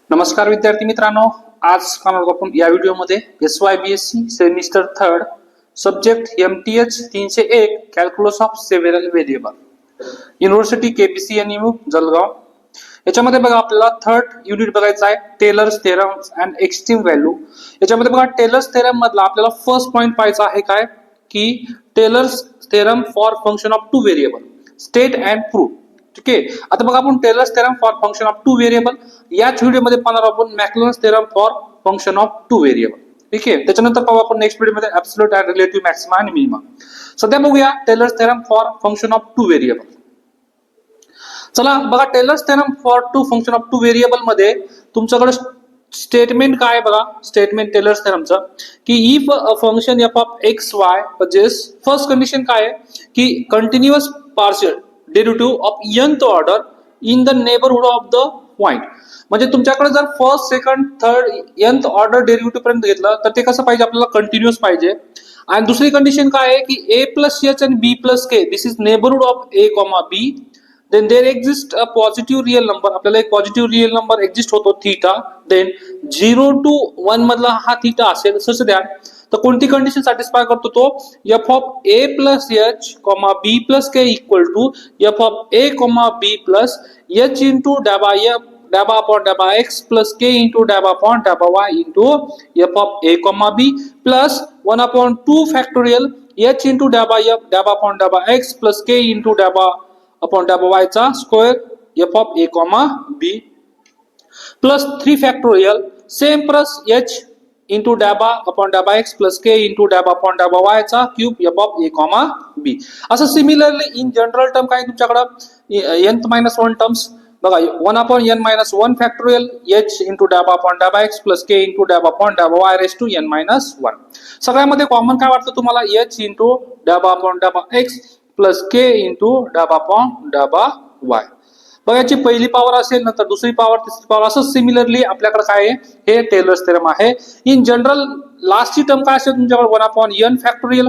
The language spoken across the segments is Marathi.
नमस्कार विद्यार्थी मित्रांनो, आज आपण या व्हिडिओमध्ये SYBSc semester third subject MTH 301 calculus of several variable university KPCNU Jalgaon याच्यामध्ये बघा आपल्याला थर्ड युनिट बघायचा आहे Taylor's theorem and extreme value. याच्यामध्ये बघा टेलर्स थेरम मधला आपल्याला फर्स्ट पॉइंट पाहायचा आहे काय की Taylor's theorem for function of two variable state and prove. ठीक आहे, आता बघा आपण Taylor's theorem for function of two variable याच व्हिडिओमध्ये पाहणार आपण Maclaurin's theorem for function of two variable. ठीक आहे, त्याच्यानंतर पाहू आपण नेक्स्ट व्हिडिओमध्ये ऍब्सोल्यूट अँड रिलेटिव्ह मॅक्सिमा आणि मिनिमा। सध्या बघूया Taylor's theorem for function of two variable. चला बघा Taylor's theorem for two function of two variable मध्ये तुमच्याकडे स्टेटमेंट काय बघा, स्टेटमेंट टेलर्स थेरमचं की if a function f of x y possess first condition काय आहे की continuous partial derivative of nth order in the neighbourhood of the point. म्हणजे तुमच्याकडे जर first second third nth order derivative पर्यंत घेतलं तर ते कसं पाहिजे आपल्याला कंटिन्युअस पाहिजे। आणि दुसरी कंडिशन काय आहे की a प्लस h आणि b plus k this is neighbourhood of a comma b then there exists a positive real number आपल्याला एक पॉझिटिव्ह रिअल नंबर एक्झिस्ट होतो थीटा then 0 to 1 मधला हा थीटा असेल सच द्या तर कोणती कंडिशन सॅटिस्फाय करतो तो f of a plus h comma b plus k equal to f of a comma b plus h into डॅबा f डॅबा अपॉन डॅबा x प्लस k इंटू डॅबा अपॉन डॅबा y into f of a comma b plus 1 upon 2 factorial h into डॅबा f डॅबा अपॉन डॅबा x प्लस k इंटू डॅबा अपॉन डॅबा y चा square f of a comma b plus 3 factorial same plus h into डॅबा अपॉन डॅबा x प्लस k इंटू डॅबा अपॉन डॅबा y चा cube f of a comma b। असं सिमिलरली इन जनरल टर्म काय तुमच्याकडे n-1 टर्म्स बघा 1 upon n-1 factorial h into डॅबा अपॉन डॅबा x प्लस k इंटू डॅबा अपॉन डॅबा y रेस टू n-1। सगळ्यामध्ये कॉमन काय वाटतं तुम्हाला h इंटू डॅबा अपॉन डॅबा x प्लस k इंटू डॅबा अपॉन डॅबा y। बघा याची पहिली पॉवर असेल नंतर दुसरी पॉवर तिसरी पॉवर असं सिमिलरली आपल्याकडे काय आहे हे टेलर्स थेरम आहे। इन जनरल लास्टची टर्म काय असेल तुमच्याकडे 1 upon n factorial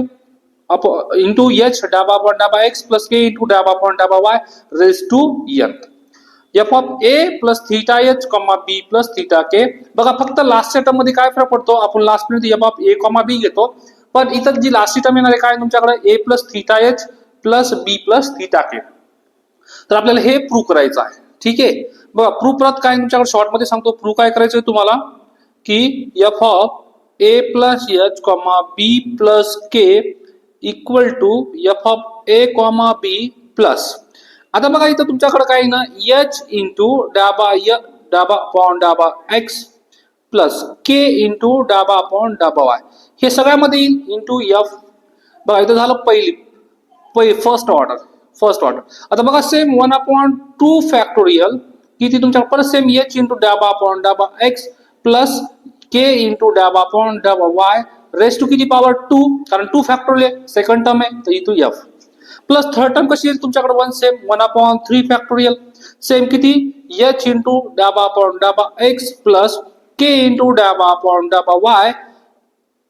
into h डॅबा अपॉन डॅबा x प्लस k इंटू डॅबा अपॉन डॅबा y raise to n f of a plus theta h comma b plus theta k। बघा फक्त लास्टच्या टर्म मध्ये काय फरक पडतो आपण लास्ट मध्ये f of a comma b घेतो पण इथं जी लास्टची टर्म येणार आहे काय तुमच्याकडे a plus theta h plus b plus theta k। तर आपल्याला हे प्रूव्ह करायचं आहे। ठीक आहे, बघा प्रूव्ह परत काय तुमच्याकडे शॉर्ट मध्ये सांगतो प्रूव्ह काय करायचं आहे तुम्हाला की f of a plus h comma b plus k equal to f of a comma b plus आता बघा इथं तुमच्याकडे काय ना h इंटू डॅबा डॅबा अपॉन डॅबा x प्लस k इंटू डॅबा अपॉन डॅबा y हे सगळ्यामध्ये येईल इंटू f। बघा इथं झालं पहिली फर्स्ट ऑर्डर। आता बघा सेम 1 अपॉन 2 फॅक्टोरियल किती तुमच्याकडे परत सेम h इंटू डॅबा अपॉन डॅबा x प्लस k इंटू डॅबा अपॉन डॅबा y रेस टू किती पॉवर 2 कारण 2 फॅक्टोरियल सेकंड टर्म आहे तर इथं f प्लस थर्ड टर्म कशी येईल तुमच्याकडे 1 सेम 1 अपॉन 3 फॅक्टोरियल सेम किती h इंटू डॅबा अपॉन डॅबा x प्लस k इंटू डॅबा अपॉन डॅबा y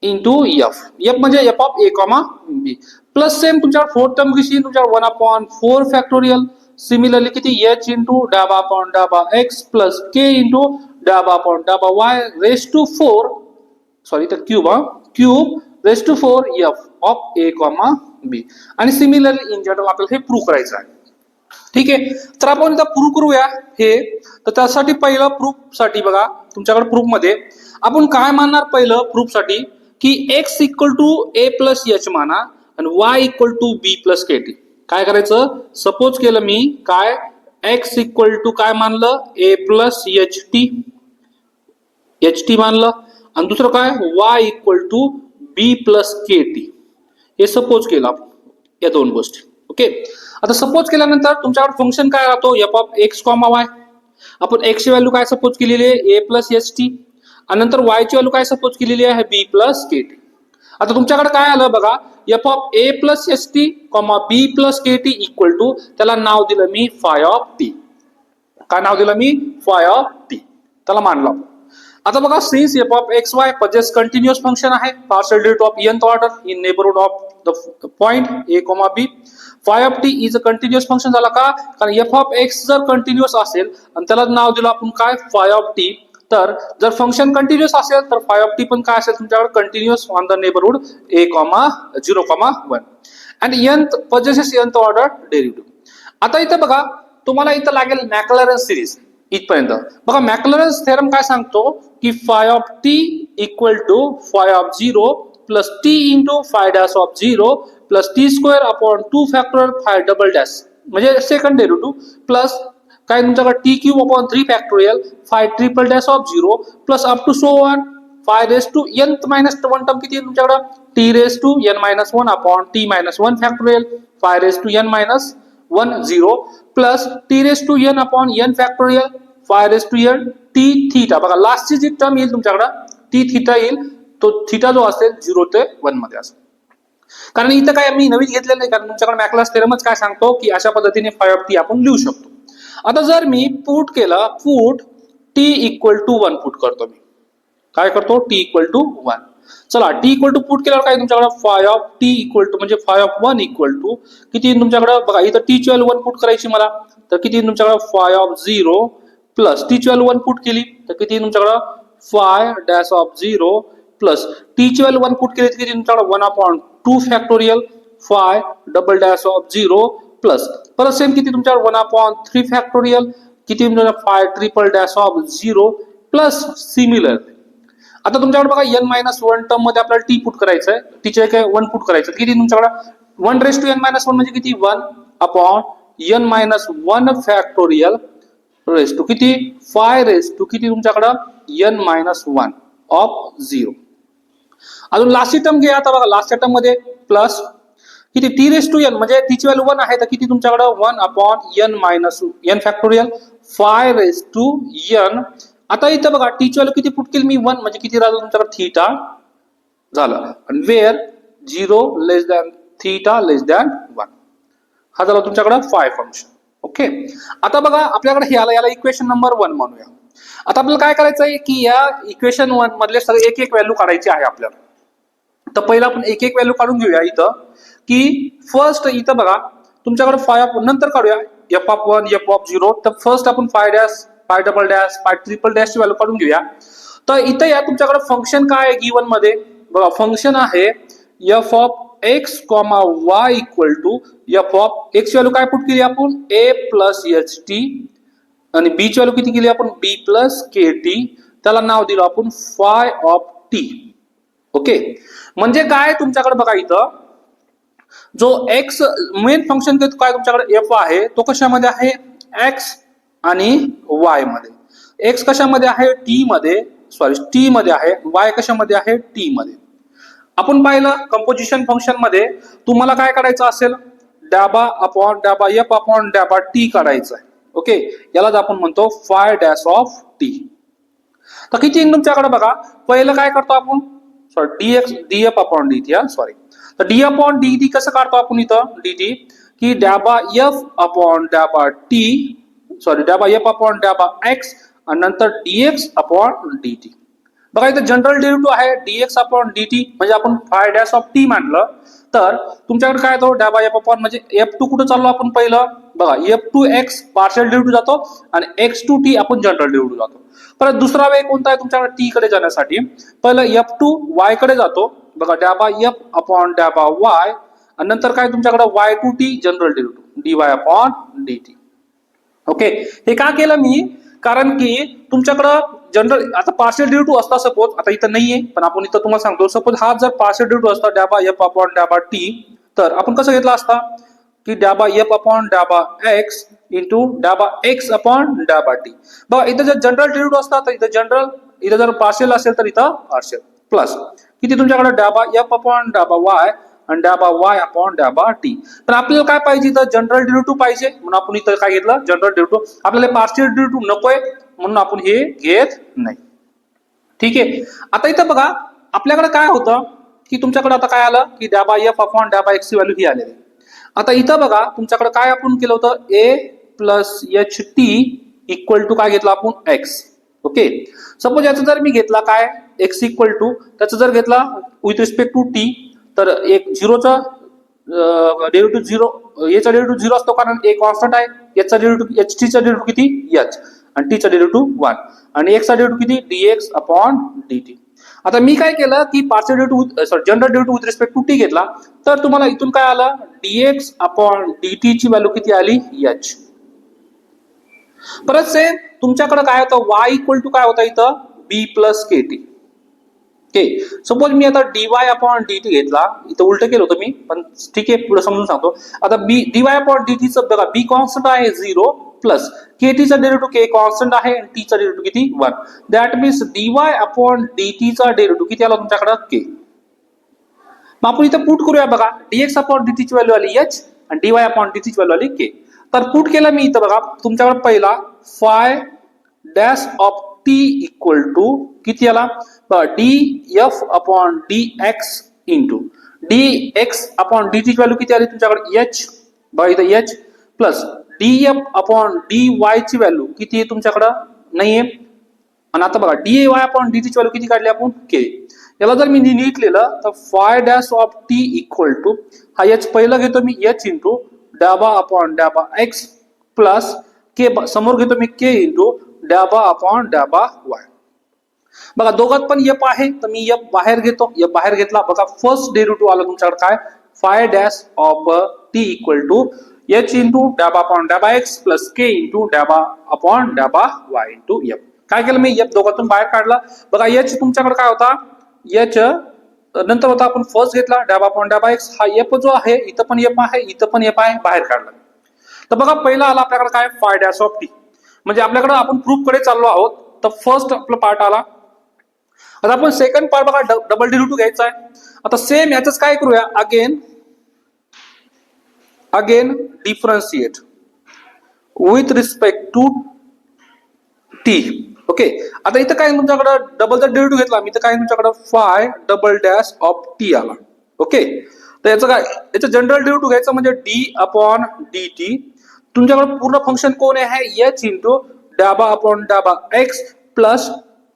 इंटू f म्हणजे f of a comma b plus same तुमच्याकडे फोर्थ टर्म कशी तुमच्याकडे 1 अपॉन 4 फॅक्टोरियल सिमिलरली किती h इंटू डॅबा अपॉन डॅबा x प्लस k इंटू डॅबा अपॉन डॅबा y रेस टू 4 सॉरी तर cube raise to 4 f of a comma b। आणि सिमिलरली इन जनरल आपल्याला हे प्रूव्ह करायचं आहे। ठीक आहे, तर आपण इथं प्रूव्ह करूया हे तर त्यासाठी पहिलं प्रूफ साठी बघा तुमच्याकडे प्रूफ मध्ये आपण काय मानणार पहिलं प्रूफ साठी की x equal to a plus h माना आणि y equal to b plus kt। काय करायचं सपोज केलं मी काय x इक्वल टू काय मानलं a प्लस ht मानलं आणि दुसरं काय y equal to b plus kt हे सपोज केलं आपण या दोन गोष्टी। ओके, आता सपोज केल्यानंतर तुमच्याकडे फंक्शन काय राहतो f of x comma y। आपण x ची व्हॅल्यू काय सपोज केलेली आहे a प्लस ht आणि नंतर y ची व्हॅल्यू काय सपोज केलेली आहे b प्लस kt। आता तुमच्याकडे काय आलं बघा f of a plus ht comma b plus kt equal to त्याला नाव दिलं मी फाय ऑफ t। काय नाव दिलं मी फाय ऑफ t त्याला मानलं। आता बघा since f of x y possesses continuous function आहे partial derivative of nth order in neighbourhood of the point a comma b phi of t is a continuous function झाला का कारण f ऑफ x जर कंटिन्युअस असेल आणि त्याला नाव दिलं आपण काय फाय ऑफ t तर जर फंक्शन कंटिन्युअस असेल तर फाय ऑफ टी पण काय असेल तुमच्याकडे continuous on the neighbourhood a,0,1 and nth possesses nth order derivative. आता इथं बघा तुम्हाला इथं लागेल मॅक्लॅरन सिरीज इथपर्यंत. बघा मॅक्लॅरन थेरम काय सांगतो की phi of t equal to phi of 0 plus t into phi dash of 0 plus t square upon 2 factorial phi double dash म्हणजे सेकंड डेरिव्हेटिव्ह प्लस काय तुमच्याकडे t cube upon 3 factorial phi triple dash of 0 plus up to so one phi raise to n minus 1 term किती आहे तुमच्याकडे t raise to n minus 1 upon t minus 1 factorial phi raise to n minus 1 0 plus t raise to n upon n factorial phi raise to n t theta. बघा लास्टची जी टर्म येईल तुमच्याकडे टी थीटा येईल तो थीटा जो असेल 0 ते 1 मध्ये असेल. कारण इथं काय मी नवीन घेतलेलं नाही कारण तुमच्याकडे मॅक्लॅरन्स थेरमच काय सांगतो की अशा पद्धतीने फाय ऑफ टी आपण लिहू शकतो. आता जर मी पुट केलं put t equal to 1 put करतो मी काय करतो टी इक्वल टू 1. चला टी इक्वल टू पुट केल्यावर काय तुमच्याकडे phi of t equal to म्हणजे फाय ऑफ 1 इक्वल टू किती तुमच्याकडे बघा इथं टी ची व्हॅल्यू 1 पुट करायची मला तर किती तुमच्याकडे फाय ऑफ 0 प्लस टी ची व्हॅल्यू 1 पुट केली तर किती तुमच्याकडे five dash of 0 plus T ची व्हॅल्यू 1 पुट केली तर किती तुमच्याकडे 1 upon 2 factorial phi double dash of 0 plus परत सेम किती तुमच्याकडे 1 अपॉन 3 फॅक्टोरियल किती तुमच्याकडे five triple dash of 0 plus similar. आता तुमच्याकडे बघा n मायनस 1 टर्म मध्ये आपल्याला टी पुट करायचं आहे टीचे काय 1 पुट करायचं किती तुमच्याकडे 1 रेस टू n मायनस 1 म्हणजे किती 1 upon n minus 1 factorial raise to किती 5 रेस टू किती तुमच्याकडे n मायनस 1 ऑफ 0. अजून लास्ट टर्म घ्या आता बघा लास्ट टर्म मध्ये प्लस किती टी रेस टू n म्हणजे टी ची व्हॅल्यू 1 आहे तर किती तुमच्याकडे 1 upon n minus n factorial 5 raise to n. आता इथं बघा टी ची व्हॅल्यू किती पुट केली मी 1 म्हणजे किती राहिलं तुमच्याकडे थीटा झाला आणि वेअर 0 लेस दॅन थीटा लेस दॅन 1 हा झाला तुमच्याकडे फाय फंक्शन. ओके आता बघा आपल्याकडे याला इक्वेशन नंबर 1 म्हणूया. आता आपल्याला काय करायचं आहे की या इक्वेशन 1 मधले सगळे एक एक व्हॅल्यू काढायची आहे आपल्याला. तर पहिला आपण एक एक व्हॅल्यू काढून घेऊया इथं की फर्स्ट इथं बघा तुमच्याकडे फाय ऑफ नंतर काढूया एफ ऑफ 1 एफ ऑफ 0 तर फर्स्ट आपण five dash five double dash five triple dash ची व्हॅल्यू काढून घेऊया. तर इथं या तुमच्याकडे फंक्शन काय आहे गिवन मध्ये बघा फंक्शन आहे f of x comma y equal to f of x value काय पुट केली आपण ए प्लस एच टी आणि बी ची व्हॅल्यू किती केली आपण बी प्लस के टी त्याला नाव दिलं आपण फाय ऑफ टी. ओके म्हणजे काय तुमच्याकडे बघा इथं जो एक्स मेन फंक्शन काय तुमच्याकडे एफ आहे तो कशामध्ये आहे एक्स आणि वाय मध्ये. एक्स कशामध्ये आहे टी मध्ये सॉरी टी मध्ये आहे वाय कशामध्ये आहे टी मध्ये. आपण पाहिलं कंपोजिशन फंक्शन मध्ये तुम्हाला काय करायचं असेल डॅबा अपॉन डॅबा एफ अपॉन डॅबा टी काढायचं आहे. ओके यालाच आपण म्हणतो फाय डॅश ऑफ टी. तर किती तुमच्याकडे बघा पहिलं काय करतो आपण sorry dx df upon d हा सॉरी तर डी अपॉन डी टी कसं काढतो आपण इथं डी टी की डॅबा एफ अपॉन डॅबा टी सॉरी डॅबा एफ अपॉन डॅबा एक्स आणि नंतर डीएक्स अपॉन डी टी. बघा इथं जनरल डेरिव्हेटिव्ह आहे डीएक्स अपॉन डी टी म्हणजे आपण फाय डॅश ऑफ टी म्हटलं तर तुमच्याकडे काय येतो डॅबा एफ अपॉन म्हणजे एफ टू कुठं चाललो आपण पहिलं बघा F two x partial derivative जातो आणि एक्स टू टी आपण जनरल डेरिव्हेटिव्ह जातो. परत दुसरा वे कोणता आहे तुमच्याकडे टी कडे जाण्यासाठी पहिलं एफ टू वाय कडे जातो बघा डॅबा एफ अपॉन डॅबा वाय आणि नंतर काय तुमच्याकडे y to t general derivative d y upon d t. Okay हे का केलं मी कारण की तुमच्याकडं जनरल आता पार्शियल डेरिव्हेटिव्ह असता सपोज आता इथं नाहीये पण आपण इथं तुम्हाला सांगतो सपोज हा जर पार्शियल डेरिव्हेटिव्ह असता डॅबा एफ अपॉन डॅबा टी तर आपण कसं घेतला असता की डॅबा एफ अपॉन डॅबा एक्स इंटू डॅबा एक्स अपॉन डॅबा टी. बघा इथं जर जनरल डेरिव्हेटिव्ह असता तर इथं जनरल इथं जर पार्शियल असेल तर इथं पार्शियल प्लस किती तुमच्याकडे डॅबा एफ अपॉन डॅबा वाय आणि डॅबा वाय अपॉन डॅबा टी. पण आपल्याला काय पाहिजे इथं जनरल डेरिव्हेटिव्ह पाहिजे म्हणून आपण इथं काय घेतलं जनरल डेरिव्हेटिव्ह. आपल्याला पार्शियल डेरिव्हेटिव्ह नकोय म्हणून आपण हे घेत नाही. ठीक आहे आता इथं बघा आपल्याकडे काय होतं की तुमच्याकडे आता काय आलं की डॅबा एफ अपॉन डॅबा एक्स ची व्हॅल्यू ही आलेली. आता इथं बघा तुमच्याकडे काय आपण केलं होतं a plus h t equal to काय घेतलं आपण एक्स. ओके सपोज याचं जर मी घेतला काय एक्स इक्वल टू त्याचं जर घेतला विथ रिस्पेक्ट टू टी तर एक झिरोचा डेरिव्हेटिव्ह झिरो याचा डेरिव्हेटिव्ह झिरो असतो कारण ए कॉन्स्टंट आहे याचा डेरिव्हेटिव्ह एच टीचा डेरिव्हेटिव्ह किती एच आणि टी चा डेरिव्हेटिव्ह 1 आणि x चा डेरिव्हेटिव्ह किती dx अपॉन dt. आता मी काय केलं की partial derivative general derivative with respect to t घेतला, तर तुम्हाला इथून काय आलं dx अपॉन dt ची व्हॅल्यू किती आली h. परत सेम तुमच्याकडे काय होतं y इक्वल टू काय होता इथं b plus kt. Okay, suppose मी आता dy अपॉन dt घेतला, इथं उलट केलं होतं मी, पण ठीक आहे पुढे समजून सांगतो. आता dy अपॉन dt चं बघा b कॉन्स्टंट आहे 0 प्लस kt चा डेरिव्हेटिव्ह k कॉन्स्टंट आहे आणि t चा डेरिव्हेटिव्ह किती 1. That means dy upon dt चा डेरिव्हेटिव्ह किती आला तुमच्याकडे k. मग आपण इथं पुट करूया बघा, dx अपॉन dt ची व्हॅल्यू आली h आणि dy अपॉन dt ची व्हॅल्यू आली k. तर पुट केलं मी इथं बघा, तुमच्याकडे पहिला phi dash of t equal to किती आला df अपॉन dx into dx upon dt ची व्हॅल्यू किती आली तुमच्याकडे h, बघा इथं h प्लस df अपॉन dy ची व्हॅल्यू किती आहे तुमच्याकडे नाहीये. आणि आता बघा dy अपॉन dt ची व्हॅल्यू किती काढली आपण k. याला जर मी नीट लिहिलं तर phi dash of t equal to हा h पहिला घेतो मी h इंटू डाबा अपॉन डाबा x प्लस k समोर घेतो मी k इंटू डाबा अपॉन डाबा y. बघा दोघात पण f आहे तर मी f बाहेर घेतो, f बाहेर घेतला बघा फर्स्ट डेरिव्हेटिव्ह आला तुमच्याकडे काय phi dash of t equal to h into डाबा अपॉन डाबा x प्लस k इंटू डाबा अपॉन डाबा y इंटू f. काय केलं मी f दोघातून बाहेर काढला, बघा h तुमच्याकडे काय होता h नंतर होता आपण फर्स्ट घेतला डाबा अपॉन डाबा x, हा f जो आहे इथं पण f आहे इथं पण f आहे बाहेर काढला. तर बघा पहिला आला आपल्याकडे काय फाय डॅश ऑफ t, म्हणजे आपल्याकडे आपण प्रूफ कडे चाललो आहोत. तर फर्स्ट आपला पार्ट आला. आता आपण सेकंड पार्ट बघा डबल डेरिव्हेटिव्ह घ्यायचा आहे. आता सेम याच काय करूया again differentiate with respect to t. Okay, आता इथं काय तुमच्याकडे डबल जर डेरिव्हेटिव्ह घेतला मी तर काय तुमच्याकडे phi double dash of T आला. ओके, तर याचं काय याचं जनरल डेरिव्हेटिव्ह घ्यायचं म्हणजे डी अपॉन डी टी. तुमच्याकडे पूर्ण फंक्शन कोण आहे h इंटू डाबा अपॉन डाबा x प्लस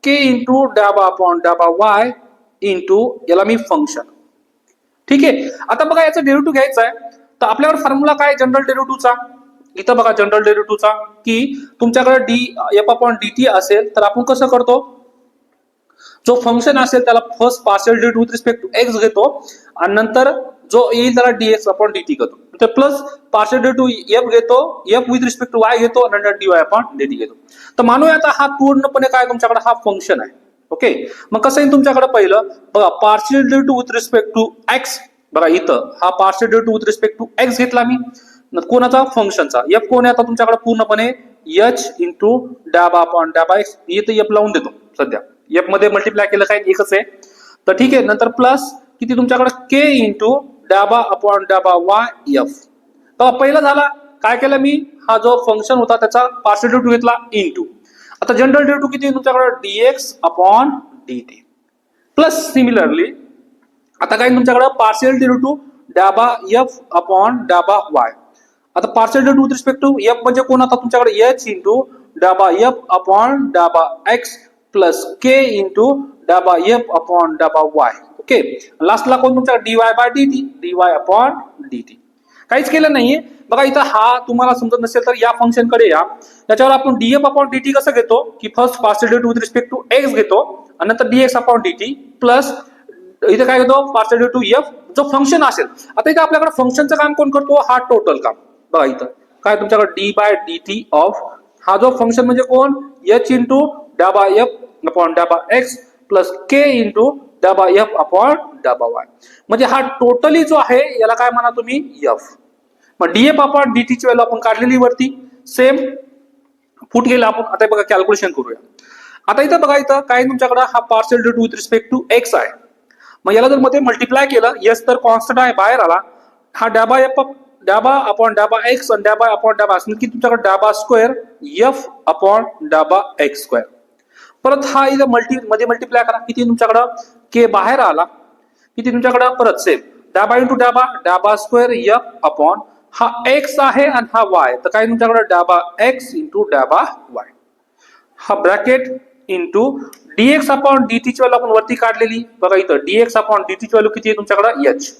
k इंटू डाबा अपॉन डाबा y इंटू याला मी फंक्शन. ठीक आहे, आता बघा याचा डेरिव्हेटिव्ह घ्यायचा आहे तर आपल्याकडे फॉर्म्युला काय जनरल डेरिव्हेटिव्हचा, इथं बघा जनरल डेरिव्हेटिव्हचा की तुमच्याकडे d f upon d t असेल तर आपण कसं करतो, जो फंक्शन असेल त्याला first partial derivative with respect to x घेतो आणि नंतर जो येईल त्याला dx अपॉन dt घेतो, तर प्लस पार्शियल डेरिव्हेटिव्ह f घेतो, f with respect to y घेतो आणि नंतर dy अपॉन dt घेतो. तर मानूया आता हा पूर्णपणे काय तुमच्याकडे हा फंक्शन आहे. ओके, मग कसं येईल तुमच्याकडे पहिलं बघा partial derivative with respect to x, बघा इथं हा partial derivative with respect to x घेतला मी, कोणाचा फंक्शनचा f कोण आहे आता तुमच्याकडे पूर्णपणे h इंटू डाबा अपॉन डाबा x, इथं f लावून देतो सध्या f मध्ये मल्टिप्लाय केलं काय एकच आहे. तर ठीक आहे, नंतर प्लस किती तुमच्याकडे k इंटू डाबा अपॉन डाबा y f. तर पहिला झाला काय केलं मी हा जो फंक्शन होता त्याचा पार्शियल डेरिव्हेटिव्ह घेतला इंटू आता जनरल डेरिव्हेटिव्ह किती तुमच्याकडे dx upon dt plus similarly आता काय तुमच्याकडे पार्शियल डेरिव्हेटिव्ह डाबा f अपॉन डाबा y. आता partial derivative with respect to f म्हणजे कोण आता तुमच्याकडे h इंटू डाबा f अपॉन डाबा x प्लस k इंटू डाबा f अपॉन डाबा y. ओके, लास्टला कोण तुमचा dy by dt, dy upon dt. काहीच केलं नाहीये बघा इथं हा तुम्हाला समजत नसेल तर या फंक्शन कडे या, त्याच्यावर आपण df अपॉन dt कसं घेतो की first partial derivative with respect to x घेतो आणि नंतर dx अपॉन dt प्लस इथे काय घेतो पार्शियल डेरिव्हेटिव्ह f जो फंक्शन असेल. आता इथे आपल्याकडे फंक्शनचं काम कोण करतो हा टोटल काम. बघा इथं काय तुमच्याकडे d बाय dt ऑफ हा जो फंक्शन म्हणजे कोण h इंटू डाबा f अपॉन डाबा x प्लस k इंटू डाबा f अपॉन डाबा y, म्हणजे हा टोटली जो आहे याला काय म्हणा तुम्ही f. मग df अपॉन dt ची व्हॅल्यू आपण काढलेली वरती सेम फुट गेला आपण. आता बघा कॅल्क्युलेशन करूया. आता इथं बघा इथं काय तुमच्याकडे हा partial derivative with respect to x आहे, मग याला जर मध्ये मल्टिप्लाय केलं s तर कॉन्स्टंट आहे बाहेर आला, हा डाबा f डाबा अपॉन डाबा x आणि डाबा अपॉन डाबा असं की तुमच्याकडे डाबा स्क्वेअर f अपॉन डाबा x स्क्वेअर. परत हा इथं मध्ये मल्टिप्लाय करा किती तुमच्याकडं k बाहेर आला किती तुमच्याकडं परत सेम डाबा इंटू डाबा डाबा स्क्वेअर f अपॉन हा x आहे आणि हा y, तर काय तुमच्याकडे डाबा x इंटू डाबा y, हा bracket into dx upon dt ची व्हॅल्यू आपण वरती काढलेली बघा इथं dx अपॉन dt ची व्हॅल्यू किती आहे तुमच्याकडे h,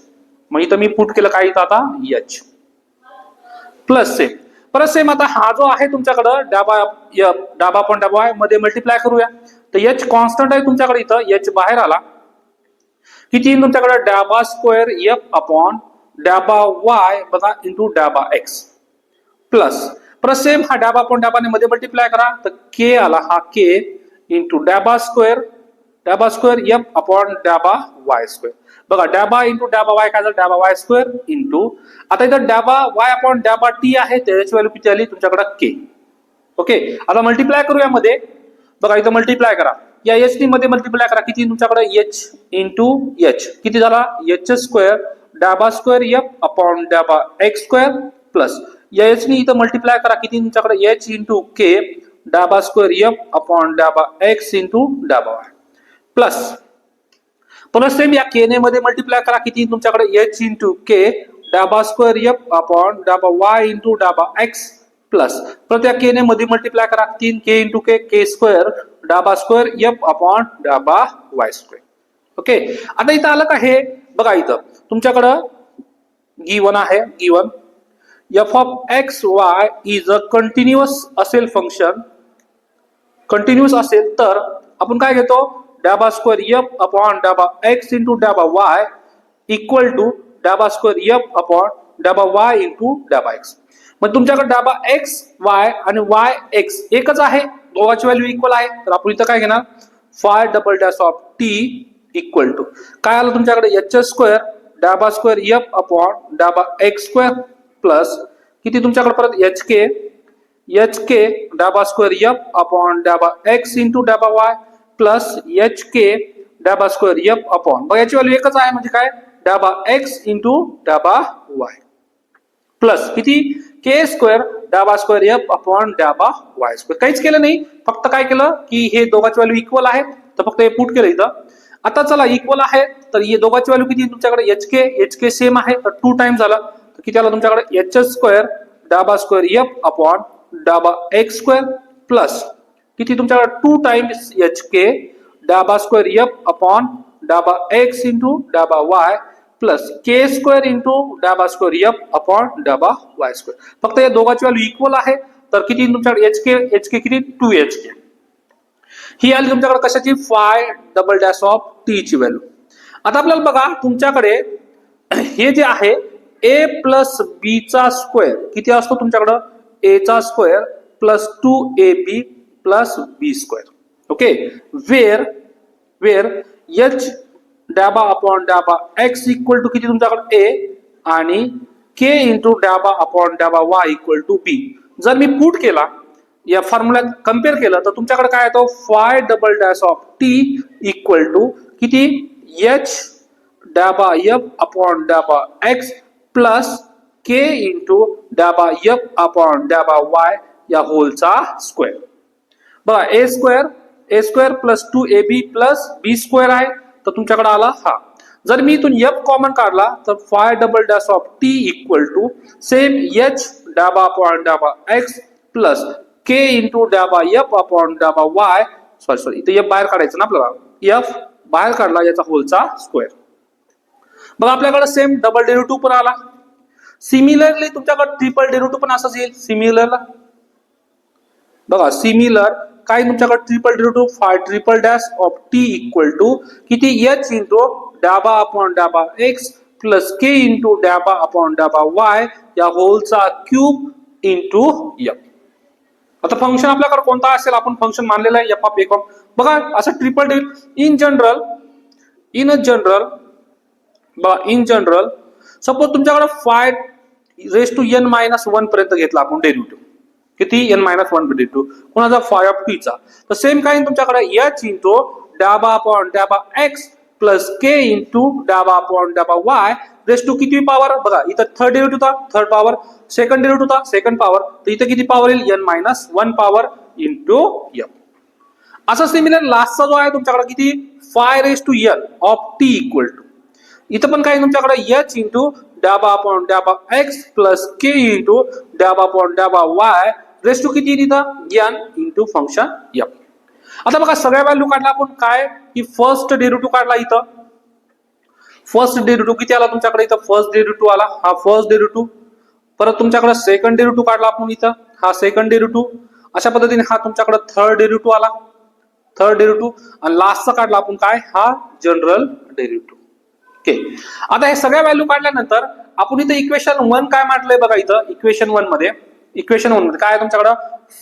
मग इथं मी पुट केलं काय इथं आता h प्लस सेम. परत सेम आता हा जो आहे तुमच्याकडे डाबा पण डाबा आहे मध्ये मल्टिप्लाय करूया. तर एच कॉन्स्टंट आहे तुमच्याकडे, इथं एच बाहेर आला. किती येईल तुमच्याकडे डाबा स्क्वेअर एफ अपॉन डाबा वाय बघा इंटू डाबा एक्स प्लस परत सेम हा डाबा पण डाबाने मध्ये मल्टिप्लाय करा. तर के आला हा के इंटू डाबा स्क्वेअर एफ अपॉन डाबा वाय स्क्वेअर. बघा डाबा इंटू डाबा वाय काय झालं, डाबा वाय स्क्वेअर इंटू आता इथं डाबा वाय अपॉन डाबा टी आहे, त्याची व्हॅल्यू किती आली तुमच्याकडे के. ओके, आता मल्टिप्लाय करूया मध्ये. बघा इथं मल्टिप्लाय करा, या एच टी मध्ये मल्टिप्लाय करा. किती तुमच्याकडे एच इंटू एच किती झाला एच स्क्वेअर डाबा स्क्वेअर एफ अपॉन डाबा एक्स स्क्वेअर प्लस या एच नी इथं मल्टिप्लाय करा. किती तुमच्याकडे एच इंटू के डाबा स्क्वेअर एफ अपॉन डाबा एक्स इंटू डाबा वाय प्लस पुन्हा सेम या के ने मध्ये मल्टिप्लाय करा. किती तुमच्याकडे एच इंटू के डाबा स्क्वेअर एफ अपॉन डाबा वाय इंटू डाबा एक्स प्लस परत या के ने मध्ये मल्टिप्लाय करा. 3 के इंटू के स्क्वेअर डाबा स्क्वेअर एफ अपॉन डाबा वाय स्क्वेअर. ओके, आता इथं आलं का हे बघा, इथं तुमच्याकडं गिवन आहे, given f of x y is a continuous असेल फंक्शन, कंटिन्युअस असेल तर आपण काय घेतो डाबा स्क्वेअर एफ अपॉन डाबा एक्स इंटू डाबा वाय इक्वल टू डाबा स्क्वेअर एफ अपॉन डाबा वाय इंटू डाबा एक्स. मग तुमच्याकडे डाबा एक्स वाय आणि वाय एक्स एकच आहे, दोघांची व्हॅल्यू इक्वल आहे. तर आपण इथं काय घेणार phi double dash of t equal to काय आलं तुमच्याकडे एच स्क्वेअर डाबा स्क्वेअर एफ अपॉन डाबा एक्स स्क्वेअर प्लस किती तुमच्याकडे परत एच के डाबा स्क्वेअर एफ अपॉन डाबा एक्स इंटू डाबा वाय प्लस एच के डाबा स्क्वेअर एफ अपॉन बघा याची व्हॅल्यू एकच आहे म्हणजे काय डाबा एक्स इंटू डाबा वाय प्लस किती के स्क्वेअर डाबा स्क्वेअर एफ अपॉन डाबा वाय स्क्वेअर. काहीच केलं नाही, फक्त काय केलं की हे दोघांची व्हॅल्यू इक्वल आहे तर फक्त हे पुट केलं इथं. आता चला इक्वल आहे तर हे दोघांची व्हॅल्यू किती तुमच्याकडे एच के सेम आहे तर 2 टाइम्स झालं तर किती आलं तुमच्याकडे एच स्क्वेअर डाबा स्क्वेअर एफ अपॉन डाबा एक्स स्क्वेअर प्लस किती तुमच्याकडे 2 टाइम्स एच के डाबा स्क्वेअर एफ अपॉन डाबा एक्स इंटू डाबा वाय प्लस के स्क्वेअर इंटू डाबा स्क्वेअर एफ अपॉन डाबा वाय स्क्वेअर. फक्त या दोघांची व्हॅल्यू इक्वल आहे तर किती तुमच्याकडे एच के किती 2hk. ही आली तुमच्याकडे कशाची five double dash of T ची व्हॅल्यू. आता आपल्याला बघा तुमच्याकडे हे जे आहे ए प्लस बी चा स्क्वेअर किती असतो तुमच्याकडं ए चा square plus 2ab plus b square. Okay, where h डाबा अपॉन डाबा एक्स इक्वल टू किती तुमच्याकडे ए आणि के इंटू डाबा अपॉन डाबा वाय इक्वल टू बी. जर मी पुट केला या फॉर्म्युल्यात कम्पेअर केलं तर तुमच्याकडे काय येतो phi double dash of t equal to किती एच डाबा एफ अपॉन डाबा एक्स प्लस के इंटू डाबा एफ अपॉन डाबा वाय या होलचा स्क्वेअर. बघा a square plus 2ab plus b square आहे तर तुमच्याकडे आला हा. जर मी इथून एफ कॉमन काढला तर phi double dash of t equal to same h डाबा अपॉन डाबा एक्स प्लस के इंटू डाबा एफ अपॉन डाबा वाय सॉरी इथे एफ बाहेर काढायचं ना आपल्याला, एफ बाहेर काढला याचा होलचा स्क्वेअर. बघा आपल्याकडे सेम डबल डेरिव्हेटिव्ह पण आला. सिमिलरली तुमच्याकडे ट्रिपल डेरिव्हेटिव्ह पण असंच येईल सिमिलरला. बघा सिमिलर काय तुमच्याकडे triple derivative phi triple dash of t equal to किती एच इंटू डाबा अपॉन डाबा एक्स प्लस के इंटू डाबा अपॉन डाबा वाय या होलचा क्यूब इंटू एफ. आता फंक्शन आपल्याकडे कोणता असेल आपण फंक्शन मानलेलं आहे एफ ऑफ ए. बघा असं ट्रिपल इन जनरल सपोज तुमच्याकडे phi raise to n minus 1 पर्यंत घेतला आपण डेरिव्हेटिव्ह किती एन मायनस 1 डेरिव्हेटिव्ह कोणाचा फाय ऑफ टी चा. तर सेम काय तुमच्याकडे एच इंटू डाबा अपॉन डाबा एक्स प्लस के इंटू डाबा अपॉन डाबा वाय रेस टू किती पॉवर बघा इथं थर्ड डेरिव्हेटिव्ह होता थर्ड पॉवर, सेकंड डेरिव्हेटिव्ह होता सेकंड पॉवर, तर इथं किती पॉवर येईल n minus 1 power into f. असं सिमिलर लास्टचा जो आहे तुमच्याकडे किती phi raise to n of t equal to इथं पण काय तुमच्याकडे एच इंटू डाबा अपॉन डाबा एक्स प्लस के इंटू डाबा अपॉन डाबा वाय रेस टू किती इथं एन इंटू फंक्शन एफ. आता बघा सगळ्या व्हॅल्यू काढला आपण काय की फर्स्ट डेरिव्हेटिव्ह काढला इथं. फर्स्ट डेरिव्हेटिव्ह किती आला तुमच्याकडे इथं फर्स्ट डेरिव्हेटिव्ह आला हा फर्स्ट डेरिव्हेटिव्ह परत तुमच्याकडे सेकंड डेरिव्हेटिव्ह काढला आपण इथं, हा सेकंड डेरिव्हेटिव्ह. अशा पद्धतीने हा तुमच्याकडे थर्ड डेरिव्हेटिव्ह आला, थर्ड डेरिव्हेटिव्ह. आणि लास्टचा काढला आपण काय, हा जनरल डेरिव्हेटिव्ह. ओके. आता हे सगळ्या व्हॅल्यू काढल्यानंतर आपण इथे इक्वेशन 1 काय म्हटलंय बघा, इथं इक्वेशन 1 मध्ये काय आहे तुमच्याकडे,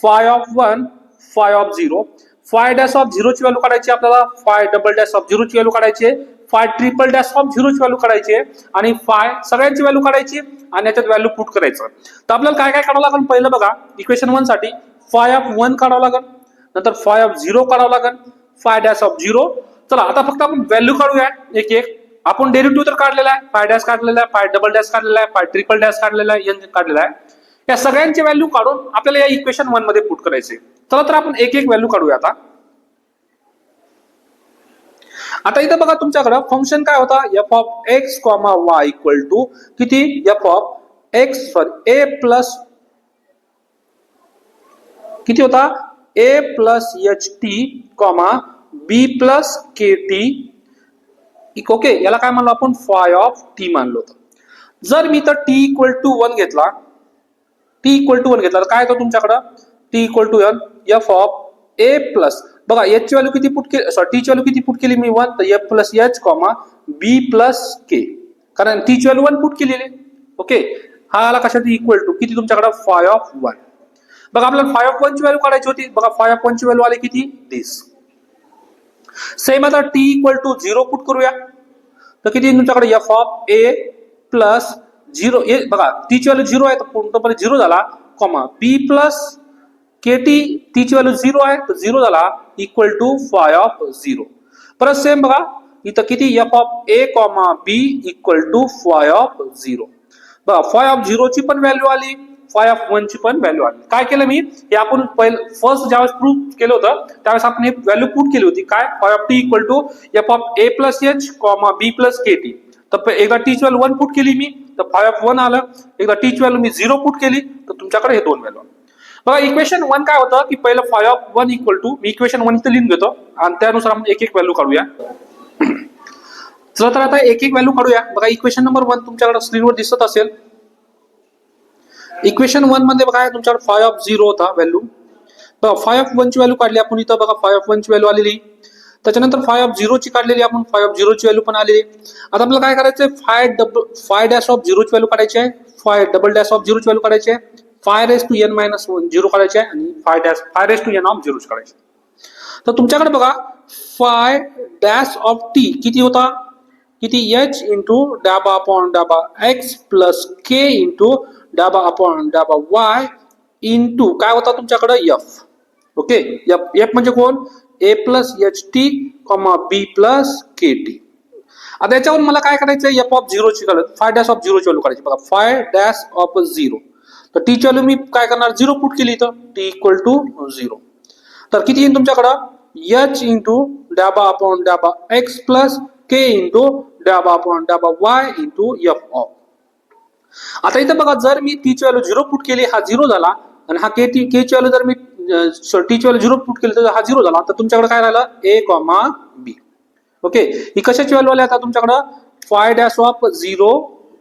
phi of 1 five of 0. Five dash of 0 ची व्हॅल्यू काढायची आपल्याला, फाय डबल डॅश ऑफ 0 ची व्हॅल्यू काढायची, फाय ट्रिपल डॅश ऑफ 0 ची व्हॅल्यू काढायची आणि फाय सगळ्यांची व्हॅल्यू काढायची आणि याच्यात व्हॅल्यू पुट करायचं. तर आपल्याला काय काय काढावं लागेल, पहिलं बघा इक्वेशन 1 साठी फाय ऑफ 1 काढावं लागेल, नंतर फाय ऑफ 0 काढावं लागेल, फाय डॅश ऑफ 0. चला आता फक्त आपण व्हॅल्यू काढूया एक एक. आपण डेरिव्हेटिव्ह तर काढलेला आहे, फाय डॅश काढलेला आहे, फाय डबल डॅश काढलेला आहे, फाय ट्रिपल डॅश काढलेला आहे, एन काढलेला आहे. या सगळ्यांची व्हॅल्यू काढून आपल्याला या इक्वेशन 1 मध्ये पुट करायचे. चला तर आपण एक एक व्हॅल्यू काढूया आता. आता इथं बघा तुमच्याकडे फंक्शन काय होता, f of x comma y equal to किती, f of x sorry a plus किती होता, a plus h t comma b plus k t. Okay, याला काय म्हणलो आपण, फाय ऑफ टी मानलो होतं. जर मी तर टी इक्वल टू 1 घेतला, टी इक्वल टू 1 घेतला तर काय होतं तुमच्याकडं, t equal to 1 f of a plus, बघा एच ची व्हॅल्यू किती पुट केली, सॉरी टी ची व्हॅल्यू किती पुट केली मी 1, तर f plus h comma b plus k, कारण टी ची व्हॅल्यू 1 पुट केलेली. ओके, हा आला कशासाठी, इक्वल टू किती तुमच्याकडे, फाय ऑफ 1. बघा आपल्याला फाय ऑफ 1 ची व्हॅल्यू काढायची होती, बघा फाय ऑफ 1 ची व्हॅल्यू आली किती, दिस. सेम आता टी इक्वल टू 0 पुट करूया, तर किती तुमच्याकडे एफ ऑफ ए प्लस 0, बघा टी ची व्हॅल्यू 0 आहे तर पूर्णपणे 0 झाला, comma b plus k T, T ची व्हॅल्यू 0 आहे तर 0 झाला, इक्वल टू फाय ऑफ 0. परत सेम बघा इथं किती, f of a comma b equal to phi of 0. बघा फाय ऑफ 0 ची पण व्हॅल्यू आली, फाय ऑफ 1 ची पण व्हॅल्यू आली. काय केलं मी, हे आपण फर्स्ट ज्यावेळेस प्रूफ केलं होतं त्यावेळेस आपण हे व्हॅल्यू पुट केली होती, काय, phi of t equal to f of a plus h comma b plus k t. तर एकदा टी ची व्हॅल्यू 1 पुट केली मी तर फाय ऑफ 1 आलं, एकदा टी ची व्हॅल्यू मी 0 पुट केली तर तुमच्याकडे हे दोन व्हॅल्यू. बघा इक्वेशन 1 काय होतं की पहिलं फाय ऑफ 1 इक्वल टू, मी इक्वेशन 1 इथं लिहून घेतो आणि त्यानुसार आपण एक एक व्हॅल्यू काढूया. चला तर आता एक एक व्हॅल्यू काढूया. बघा इक्वेशन नंबर 1 तुमच्याकडे स्क्रीनवर दिसत असेल. इक्वेशन 1 मध्ये बघा तुमच्याकडे फाय ऑफ 0 होता व्हॅल्यू, बघा फाय ऑफ 1 ची व्हॅल्यू काढली आपण इथं, बघा फाय ऑफ 1 ची व्हॅल्यू आलेली, त्याच्यानंतर फाय ऑफ 0 ची काढलेली आपण, फाय ऑफ 0 ची व्हॅल्यू पण आलेली. आता आपल्याला काय करायचंय, फाय डॅश ऑफ 0 ची व्हॅल्यू काढायची आहे, फाय डबल डॅश ऑफ 0 ची व्हॅल्यू काढायची आहे, phi raise to n minus 0 काढायचे आहे आणि phi raise to n of 0 काढायचे. तर तुमच्याकडे बघा फाय डॅश ऑफ टी किती होता, किती, एच इंटू डाबा अपॉन डाबा एक्स प्लस के इंटू डाबा अपॉन डाबा वाय इंटू काय होता तुमच्याकडे, एफ. ओके, एफ म्हणजे कोण, a plus h t comma b plus k T. आता याच्यावर मला काय करायचंय, एफ ऑफ 0 ची काढत, फाय डॅश ऑफ 0 ची व्हॅल्यू काढायची. बघा फाय डॅश ऑफ 0, तर टी ची व्हॅल्यू मी काय करणार, 0 पुट केली, तर टी इक्वल टू 0. तर किती येईल तुमच्याकडं, एच इंटू डाबा अपॉन डाबा एक्स प्लस के इंटू डाबा अपॉन डाबा वाय इंटू एफ ऑफ. आता इथं बघा जर मी टी ची व्हॅल्यू 0 पुट केली, हा 0 झाला, आणि हा के ची व्हॅल्यू जर मी टी ची व्हॅल्यू 0 पुट केली तर हा 0 झाला, तर तुमच्याकडे काय राहिलं, ए कॉमा बी. ओके, ही कशाची व्हॅल्यू आली आता तुमच्याकडे, फाय डॅश ऑफ 0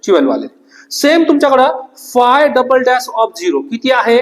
ची व्हॅल्यू आली. सेम तुमच्याकडे फाय डबल डॅश ऑफ 0 किती आहे,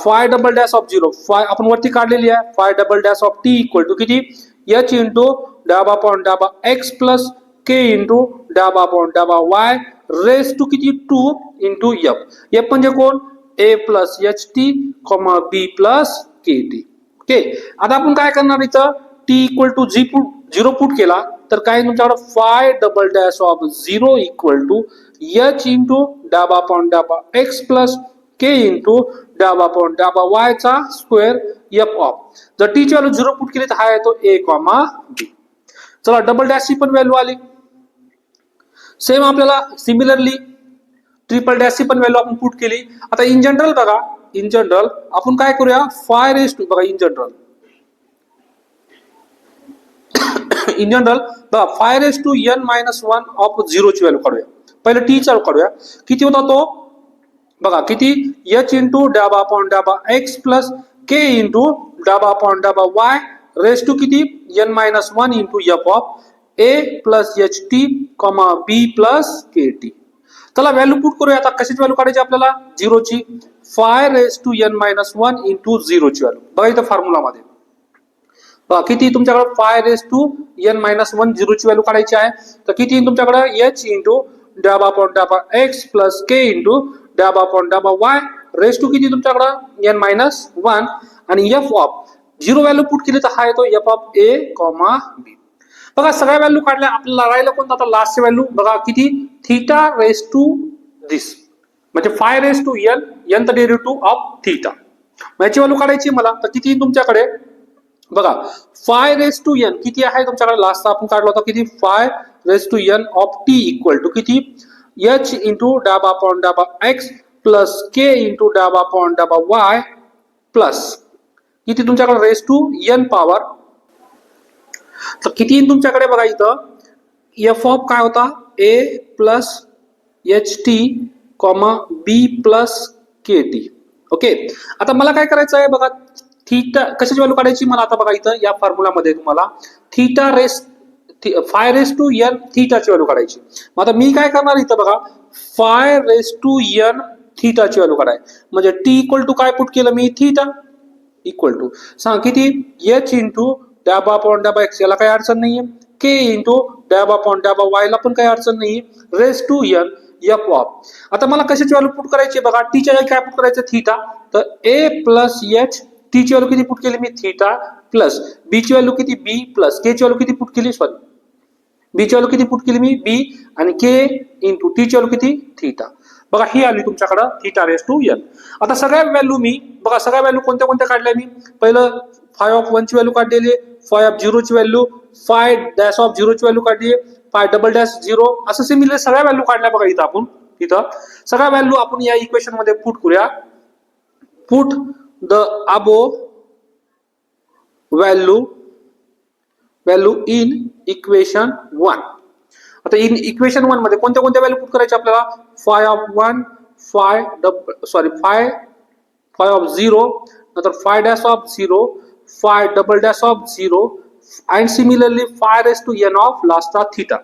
phi double dash of 0 phi आपण वरती काढलेली आहे, phi double dash of t equal to किती, एच इंटू डाबा अपॉन डाबा एक्स प्लस के इंटू डाबा अपॉन डाबा वाय रेस टू किती 2 इंटू एफ. एफ म्हणजे कोण, a plus h t comma b plus k t. Okay, आता आपण काय करणार इथं, टी इक्वल टू 0 पुट केला तर काय तुमच्याकडे phi double dash of 0 equal to h into डाबा अपॉन डाबा एक्स प्लस के इंटू डाबा अपॉन डाबा वाय चा स्क्वेअर एफ ऑफ. जर टी ची व्हॅल्यू 0 पुट केली तर हा येतो ए कॉमा बी. चला डबल डॅश ची पण व्हॅल्यू आली. सेम आपल्याला सिमिलरली ट्रिपल डॅश ची पण व्हॅल्यू आपण पुट केली. आता इन जनरल बघा, इन जनरल आपण काय करूया, फाय रेस टू, बघा इन जनरल बघा phi raise to n minus 1 of 0 ची व्हॅल्यू काढूया. पहिले टी चा काढूया, किती होता तो, बघा किती, एच इंटू डाबा अपॉन डाबा एक्स प्लस के इंटू डाबा अपॉन डाबा वाय रेस टू किती, n minus 1 into f of a plus h t comma b plus k t. चला व्हॅल्यू पुट करूया. आता कशाची व्हॅल्यू काढायची आपल्याला? झिरोची. 5⁻n - 1 × 0 ची व्हॅल्यू बघा इथं फॉर्म्युलामध्ये. किती तुमच्याकडे 5⁻n - 1 0 ची व्हॅल्यू काढायची आहे. तर किती तुमच्याकडे h × (x + k × y) raise to किती तुमच्याकडे n-1 आणि f ऑफ 0 व्हॅल्यू पुट केली तर हा येतो f ऑफ a, b. बघा सगळ्या व्हॅल्यू काढल्या. आपल्याला राहिलं कोणतं आता लास्टची व्हॅल्यू बघा किती थीटा रेस टू दिस म्हणजे 5⁻n nth derivative of theta. याची व्हॅल्यू काढायची मला. तर किती तुमच्याकडे बघा 5⁻n किती आहे तुमच्याकडे लास्ट आपण काढला होता किती 5⁻n of t equal to किती h × (x + k × y) plus किती तुमच्याकडे रेस टू n पॉवर. तर किती तुमच्याकडे बघा इथं f ऑफ काय होता a plus ht, b plus kt. Okay. आता मला काय करायचं आहे बघा थीटा कशाची व्हॅल्यू काढायची मला आता बघा इथं या फॉर्म्युलामध्ये तुम्हाला थीटा रेस 5⁻n थीटाची व्हॅल्यू काढायची. मग आता मी काय करणार इथं बघा 5⁻n थीटाची व्हॅल्यू काढाय म्हणजे t इक्वल टू काय पुट केलं मी थीटा इक्वल टू सांग किती h × (x) याला काही अडचण नाहीये, k × (y) ला पण काही अडचण नाहीये, raise to n f of. आता मला कशाची व्हॅल्यू पुट करायची बघा टीच्या जागी काय पुट करायचं थीटा. तर a प्लस h टी ची व्हॅल्यू किती पुट केली मी थीटा प्लस b ची व्हॅल्यू किती b प्लस k ची व्हॅल्यू किती पुट केली सॉरी b ची व्हॅल्यू किती पुट केली मी b आणि k × t ची व्हॅल्यू किती थीटा. बघा ही आली तुमच्याकडे थीटा रेस टू n. आता सगळ्या व्हॅल्यू मी बघा सगळ्या व्हॅल्यू कोणत्या कोणत्या काढल्या मी पहिलं φ(1) ची व्हॅल्यू काढलेली, φ(0) ची व्हॅल्यू, φ'(0) ची व्हॅल्यू काढली, φ'(0) असं सिमिलर सगळ्या व्हॅल्यू काढल्या बघा इथं आपण. इथं सगळ्या व्हॅल्यू आपण या इक्वेशन मध्ये पुट करूया. Put the above value in equation 1. आता इन इक्वेशन 1 मध्ये कोणत्या कोणत्या व्हॅल्यू पुट करायच्या आपल्याला φ(1), φ(0), नंतर φ'(0), φ'(0) and similarly φ(n) of last theta.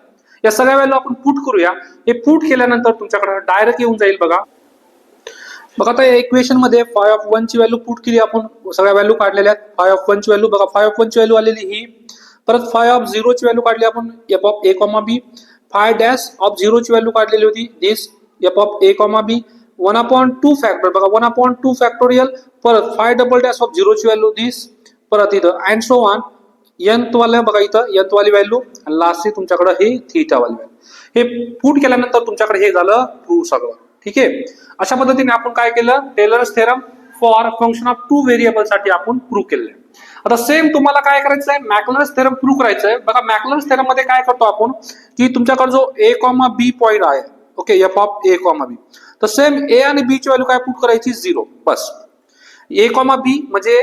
या सगळ्या व्हॅल्यू आपण पुट करूया. हे पुट केल्यानंतर तुमच्याकडे डायरेक्ट येऊन जाईल बघा. बघा आता या इक्वेशन मध्ये φ(1) ची व्हॅल्यू पुट केली आपण सगळ्या व्हॅल्यू काढलेल्या आहेत. φ(1) ची व्हॅल्यू बघा φ(1) ची व्हॅल्यू आलेली ही. परत φ(0) ची व्हॅल्यू काढली आपण f ऑफ a, b. φ'(0) ची व्हॅल्यू काढलेली होती दिस f of a, b. 1/2 factor बघा 1/2 फॅक्टोरियल. परत φ'(0) ची व्हॅल्यू दिस परत इथं अँड सो ऑन nth वाला बघा इथं nth वाली व्हॅल्यू आणि लास्टची तुमच्याकडे हे थीटा वाली व्हॅल्यू. हे पुट केल्यानंतर तुमच्याकडे हे झालं प्रूव्ह सगळं. ठीक आहे. अशा पद्धतीने आपण काय केलं Taylor's theorem for function of 2 variable साठी आपण प्रूव्ह केले. आता सेम तुम्हाला काय करायचं आहे मॅक्लॅरन्स थेरम प्रूव्ह करायचं आहे. बघा मॅक्लॅरन्स थेरम मध्ये काय करतो आपण की तुमच्याकडे जो a, b पॉइंट आहे okay f of a, b. तर सेम a आणि b ची व्हॅल्यू काय पुट करायची 0 बस. a, b म्हणजे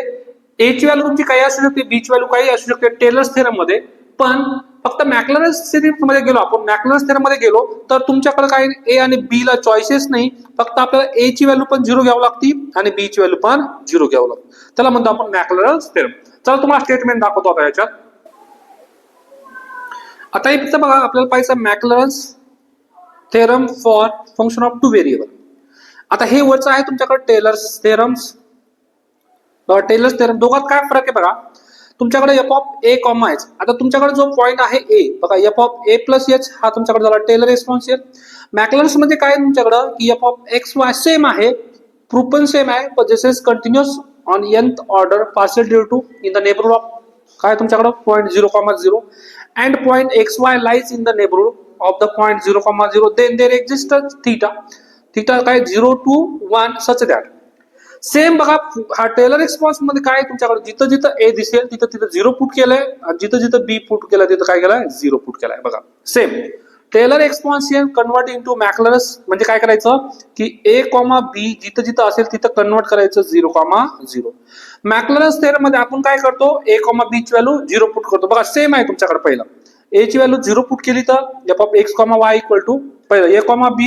a ची व्हॅल्यू तुमची काही असू शकते, b ची व्हॅल्यू काही असू शकते टेलर्स थेरम मध्ये. पण फक्त मॅक्लॅरन्स थेरम मध्ये गेलो आपण मॅक्लॅरन्स थेरम मध्ये गेलो तर तुमच्याकडे काही a आणि b ला चॉईसेस नाही. फक्त आपल्याला a ची व्हॅल्यू पण 0 घ्यावी लागते आणि b ची व्हॅल्यू पण 0 घ्यावी लागते. त्याला म्हणतो आपण मॅक्लॅरन्स थेरम. चला तुम्हाला स्टेटमेंट दाखवतो आता याच्यात. आता इथं बघा आपल्याला पाहिजे Maclaurin's theorem for function of 2 variable. आता हे वरचं आहे तुमच्याकडे टेलर्स थेरम्स. टेलर्स थेरम दोघात काय फरक आहे बघा. तुमच्याकडे f ऑफ a, h. आता तुमच्याकडे जो पॉइंट आहे a बघा f of a plus h हा तुमच्याकडे झाला टेलर एक्सपोनेन्शियल. मॅक्लॅरन्स मध्ये काय तुमच्याकडे की f of x, y same आहे, प्रूफ पण सेम आहे, पण this is continuous on nth order partial derivative in the neighbourhood of काय तुमच्याकडे point 0,0 and point x, y lies in the neighbourhood of the point 0,0. Then there exist theta काय 0 to 1 सच दॅट. सेम बघा हा टेलर एक्सपोन्स मध्ये काय तुमच्याकडे जिथं जिथं a दिसेल तिथं तिथं 0 पुट केलंय आणि जिथं जिथं b पुट केलंय तिथं काय केलंय 0 पुट केलाय. बघा same Taylor exponential convert into Maclaurin's म्हणजे काय करायचं की a, b जिथं जिथं असेल तिथं कन्वर्ट करायचं 0,0. मॅक्लॅरन्स थेरम मध्ये आपण काय करतो a, b ची व्हॅल्यू 0 पुट करतो. बघा सेम आहे तुमच्याकडे पहिलं a ची व्हॅल्यू 0 पुट केली तर f of x, y equal to पहिलं a, b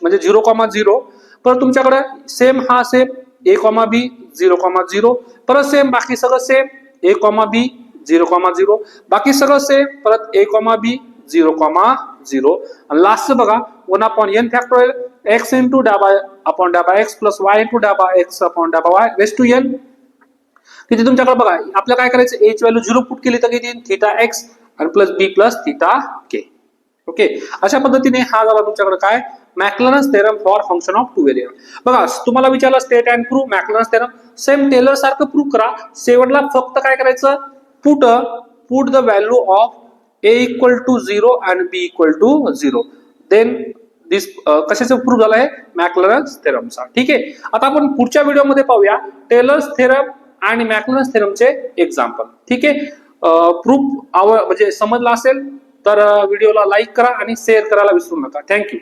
म्हणजे 0,0. परत तुमच्याकडे सेम हा सेम a, b 0,0. परत सेम बाकी सगळं सेम a, b 0,0. बाकी सगळं सेम परत a, b 0,0. 0. आणि लास्टचं बघा 1/n factorial x into x plus y into x y raised to n. तिथे तुमच्याकडे बघा आपल्याला काय करायचं, a ची व्हॅल्यू 0 पुट केली तर किती येईल, थीटा x आणि plus b plus theta k. Okay, अशा पद्धतीने हा झाला तुमच्याकडे काय, Maclaurin's theorem for function of two variable. बघा तुम्हाला विचारलं state and prove Maclaurin's theorem, same Taylor सारखं प्रूव्ह करा. शेवटला फक्त काय करायचं, put the value of a equal to 0 आणि b equal to 0. Then this कशाचं प्रूव्ह झालंय, मॅक्लॅरन्स थेरमचा. ठीक आहे, आता आपण पुढच्या व्हिडिओमध्ये पाहूया टेलर्स थेरम आणि मॅक्लॅरन्स थेरमचे एक्झाम्पल. ठीक आहे, प्रूफ म्हणजे समजला असेल तर व्हिडिओला लाईक करा आणि शेअर करायला विसरू नका. थँक्यू.